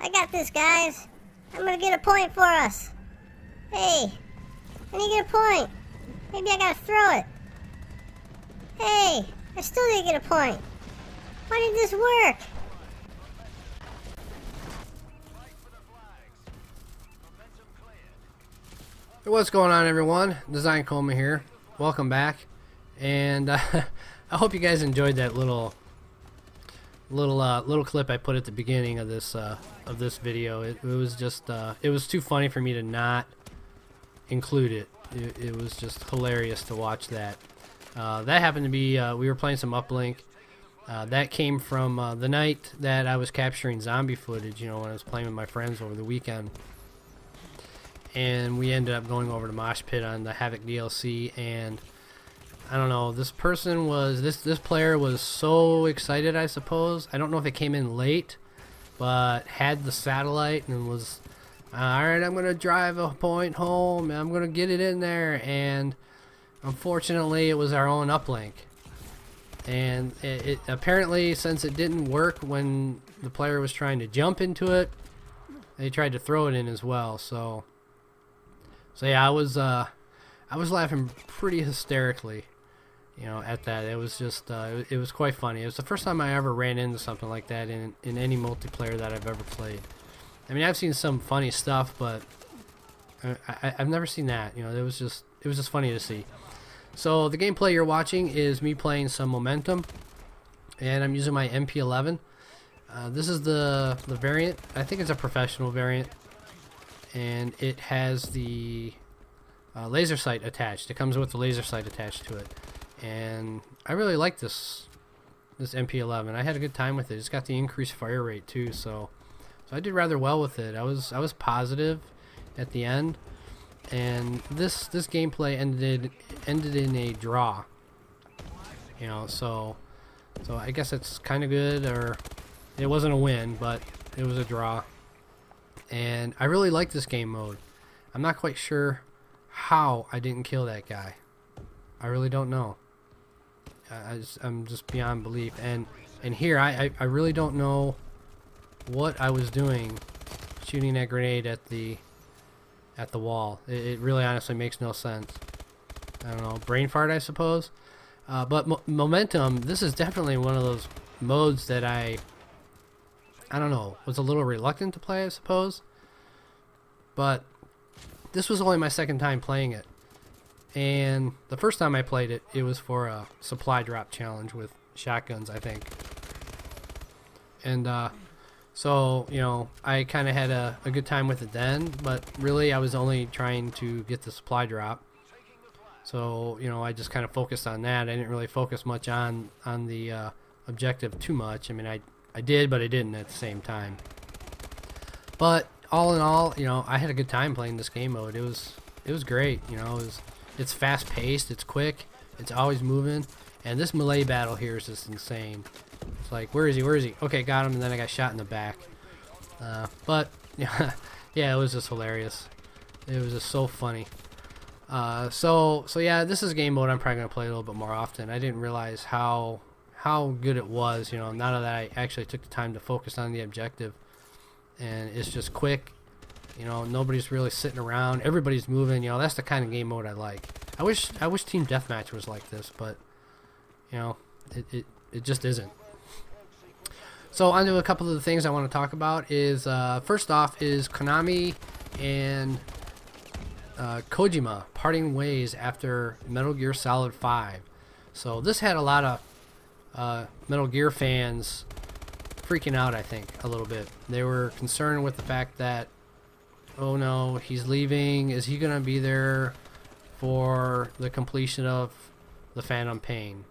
I got this, guys. I'm gonna get a point for us. Hey, I need to get a point. Maybe I gotta throw it. Hey, I still didn't get a point. Why did this work? Hey, what's going on, everyone? Design Konima here. Welcome back, and I hope you guys enjoyed that little clip I put at the beginning of this video. It was just it was too funny for me to not include it. It was just hilarious to watch that. That happened to be we were playing some uplink. That came from the night that I was capturing zombie footage. You know, when I was playing with my friends over the weekend. And we ended up going over to Mosh Pit on the Havoc DLC, and I don't know, this person was, this player was so excited, I suppose. I don't know if it came in late, but had the satellite and was, alright, I'm going to drive a point home, and I'm going to get it in there, and unfortunately it was our own uplink. And it apparently, since it didn't work when the player was trying to jump into it, they tried to throw it in as well, so yeah, I was laughing pretty hysterically, you know, at that. It was just it was quite funny. It was the first time I ever ran into something like that in any multiplayer that I've ever played. I mean, I've seen some funny stuff, but I've never seen that. You know, it was just funny to see. So the gameplay you're watching is me playing some Momentum, and I'm using my MP11. This is the variant. I think it's a professional variant. And it has the laser sight attached. It comes with the laser sight attached to it, and I really like this MP11. I had a good time with it. It's got the increased fire rate too, so I did rather well with it. I was positive at the end, and this gameplay ended in a draw. You know, so I guess it's kind of good, or it wasn't a win, but it was a draw. And I really like this game mode. I'm not quite sure how I didn't kill that guy. I really don't know. I'm just beyond belief. And here, I really don't know what I was doing shooting that grenade at the wall. It really honestly makes no sense. I don't know. Brain fart, I suppose. But Momentum, this is definitely one of those modes that I don't know, was a little reluctant to play, I suppose. But this was only my second time playing it. And the first time I played it, it was for a supply drop challenge with shotguns, I think. And so, you know, I kind of had a good time with it then. But really, I was only trying to get the supply drop. So, you know, I just kind of focused on that. I didn't really focus much on the objective too much. I mean, I did, but I didn't at the same time. But all in all, you know, I had a good time playing this game mode. It was great. You know, it's fast paced, it's quick, it's always moving, and this melee battle here is just insane. It's like, where is he? Where is he? Okay, got him, and then I got shot in the back. But yeah, it was just hilarious. It was just so funny. So yeah, this is a game mode I'm probably gonna play a little bit more often. I didn't realize how good it was, you know, now that I actually took the time to focus on the objective. And it's just quick, you know, nobody's really sitting around, everybody's moving, you know, that's the kind of game mode I like. I wish Team Deathmatch was like this, but, you know, it just isn't. So on to a couple of the things I want to talk about is, first off is Konami and Kojima parting ways after Metal Gear Solid 5. So this had a lot of Metal Gear fans freaking out, I think, a little bit. They were concerned with the fact that, oh no, he's leaving. Is he going to be there for the completion of the Phantom Pain?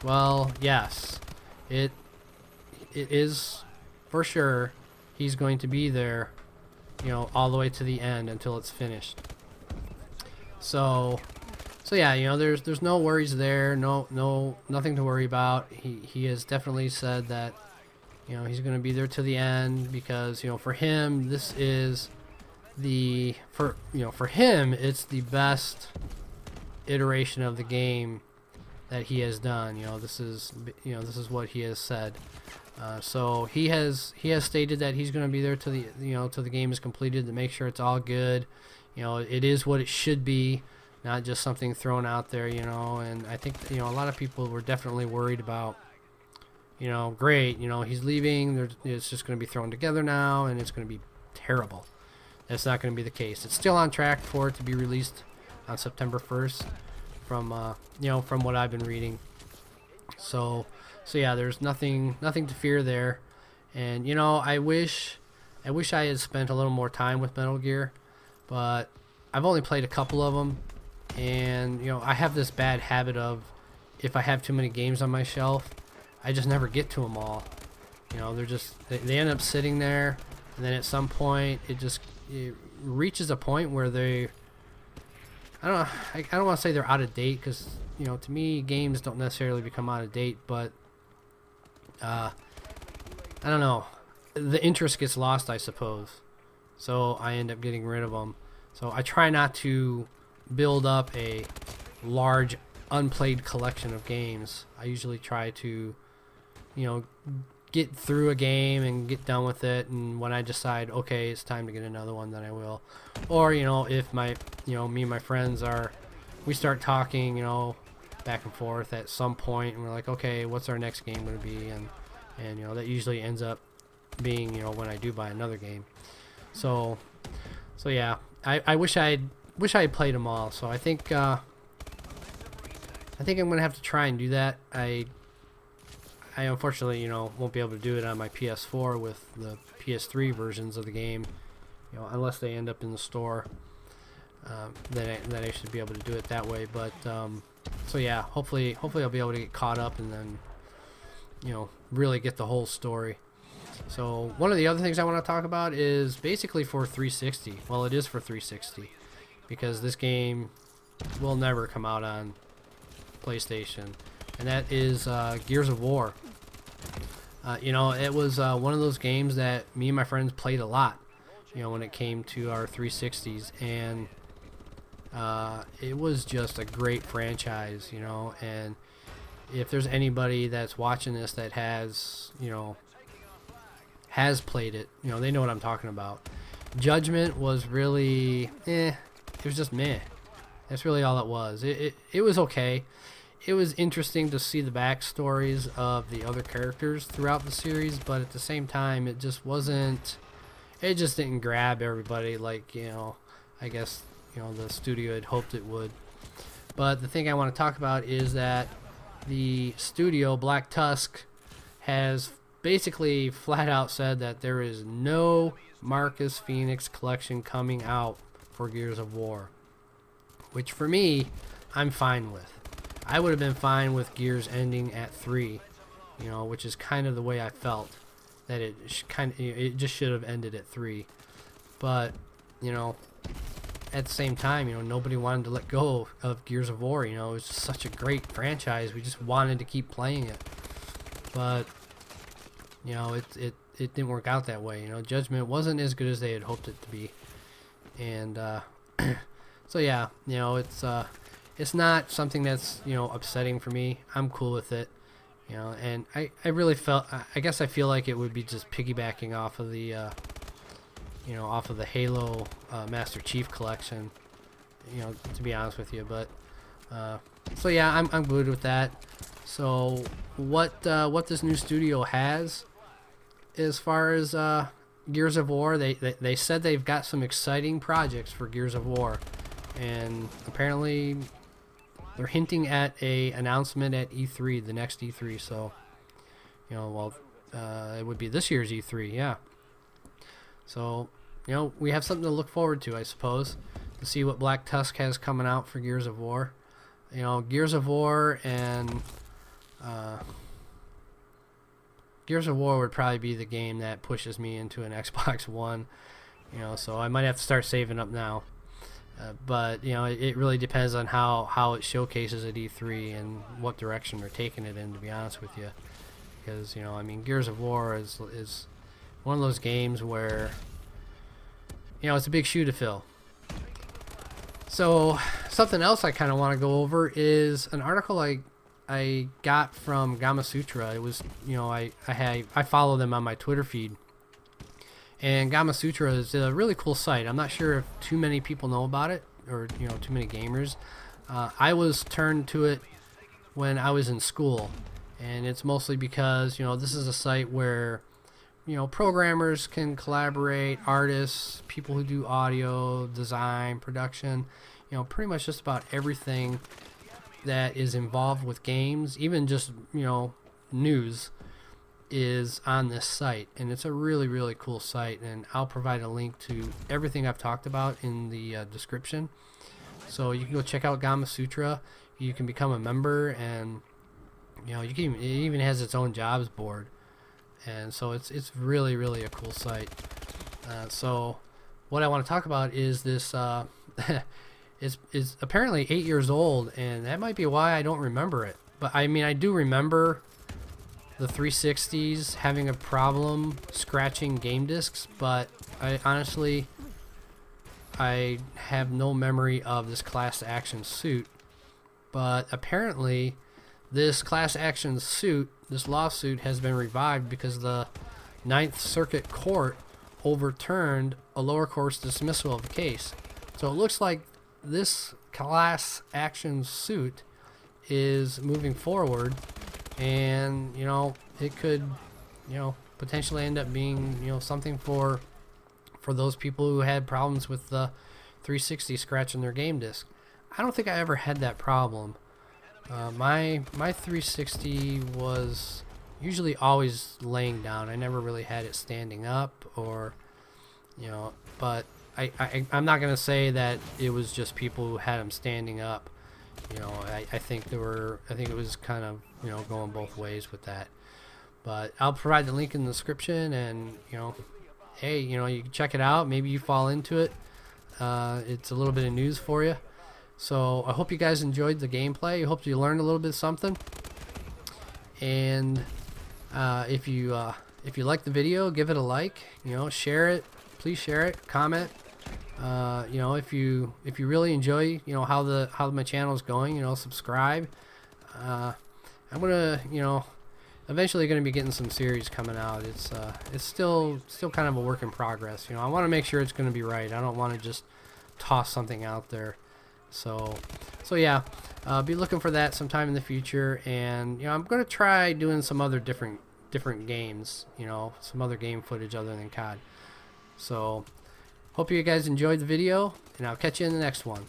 Well, yes. It is for sure. He's going to be there, you know, all the way to the end until it's finished. So yeah, you know, there's no worries there, nothing to worry about. He has definitely said that, you know, he's going to be there to the end because, you know, for him this is for him it's the best iteration of the game that he has done. You know, this is what he has said. So he has stated that he's going to be there till the game is completed to make sure it's all good. It is what it should be, not just something thrown out there. And I think a lot of people were definitely worried about, great, he's leaving. It's just going to be thrown together now, and it's going to be terrible. That's not going to be the case. It's still on track for it to be released on September 1st, from what I've been reading. So yeah, there's nothing to fear there. And I wish I had spent a little more time with Metal Gear, but I've only played a couple of them, and I have this bad habit of, if I have too many games on my shelf, I just never get to them all. They end up sitting there, and then at some point it reaches a point where I don't want to say they're out of date, because to me games don't necessarily become out of date, but I don't know, the interest gets lost, I suppose. So I end up getting rid of them. So I try not to build up a large unplayed collection of games. I usually try to get through a game and get done with it, and when I decide, okay, it's time to get another one, then I will. Or if me and my friends we start talking back and forth at some point, and we're like, okay, what's our next game going to be, and that usually ends up being when I do buy another game. So yeah, I wish I had played them all. So I think I'm gonna have to try and do that. I unfortunately won't be able to do it on my PS4 with the PS3 versions of the game, unless they end up in the store. Then I should be able to do it that way. But so yeah, hopefully I'll be able to get caught up and then really get the whole story. So one of the other things I want to talk about is basically for 360. Well, it is for 360, because this game will never come out on PlayStation, and that is Gears of War. It was one of those games that me and my friends played a lot, when it came to our 360s, and it was just a great franchise, and if there's anybody that's watching this that has played it, they know what I'm talking about. Judgment was really, it was just meh. That's really all it was. It was okay. It was interesting to see the backstories of the other characters throughout the series, but at the same time, it just didn't grab everybody like, I guess, the studio had hoped it would. But the thing I want to talk about is that the studio, Black Tusk, has basically flat out said that there is no Marcus Fenix Collection coming out for Gears of War, which for me, I'm fine with. I would have been fine with Gears ending at 3, which is kind of the way I felt, that it just should have ended at 3. But at the same time, nobody wanted to let go of Gears of War. It was just such a great franchise. We just wanted to keep playing it. But it didn't work out that way. Judgment wasn't as good as they had hoped it to be. And so yeah, it's not something that's upsetting for me. I'm cool with it. And I really I guess I feel like it would be just piggybacking off of the off of the Halo Master Chief Collection, to be honest with you. But so yeah, I'm good with that. So what this new studio has, as far as Gears of War, they said they've got some exciting projects for Gears of War, and apparently they're hinting at a announcement at E3, the next E3. So it would be this year's E3, yeah. So, we have something to look forward to, I suppose, to see what Black Tusk has coming out for Gears of War. Gears of War and Gears of War would probably be the game that pushes me into an Xbox One. So I might have to start saving up now. But it really depends on how it showcases at E3 and what direction they're taking it in, to be honest with you. Because Gears of War is one of those games where it's a big shoe to fill. So something else I kind of want to go over is an article I I got from Gamasutra. It was, you know, I follow them on my Twitter feed. And Gamasutra is a really cool site. I'm not sure if too many people know about it, or, you know, too many gamers. I was turned to it when I was in school, and it's mostly because, you know, this is a site where, you know, programmers can collaborate, artists, people who do audio, design, production, you know, pretty much just about everything that is involved with games, even just, you know, news, is on this site. And it's a really, really cool site, and I'll provide a link to everything I've talked about in the description. So you can go check out Gamasutra. You can become a member, and, you know, you can, it even has its own jobs board. And so it's really, really a cool site. So what I want to talk about is this is apparently 8 years old, and that might be why I don't remember it. But I mean, I do remember the 360s having a problem scratching game discs, but I honestly, I have no memory of this class action suit. But apparently this class action suit, this lawsuit, has been revived because the Ninth Circuit Court overturned a lower court's dismissal of the case. So it looks like this class action suit is moving forward, and, you know, it could, you know, potentially end up being, you know, something for those people who had problems with the 360 scratching their game disc. I don't think I ever had that problem. My 360 was usually always laying down. I never really had it standing up, or, you know, but I'm not gonna say that it was just people who had them standing up. You know, I think it was kind of, you know, going both ways with that. But I'll provide the link in the description, and, you know, hey, you know, you can check it out. Maybe you fall into it. It's a little bit of news for you. So I hope you guys enjoyed the gameplay. I hope you learned a little bit of something. And if you like the video, give it a like. You know, share it. Please share it. Comment. You know, if you really enjoy, you know, how my channel is going, you know, subscribe. I'm gonna, you know, eventually gonna be getting some series coming out. It's still kind of a work in progress. You know, I want to make sure it's gonna be right. I don't want to just toss something out there. So yeah, be looking for that sometime in the future. And, you know, I'm gonna try doing some other different games. You know, some other game footage other than COD. So hope you guys enjoyed the video, and I'll catch you in the next one.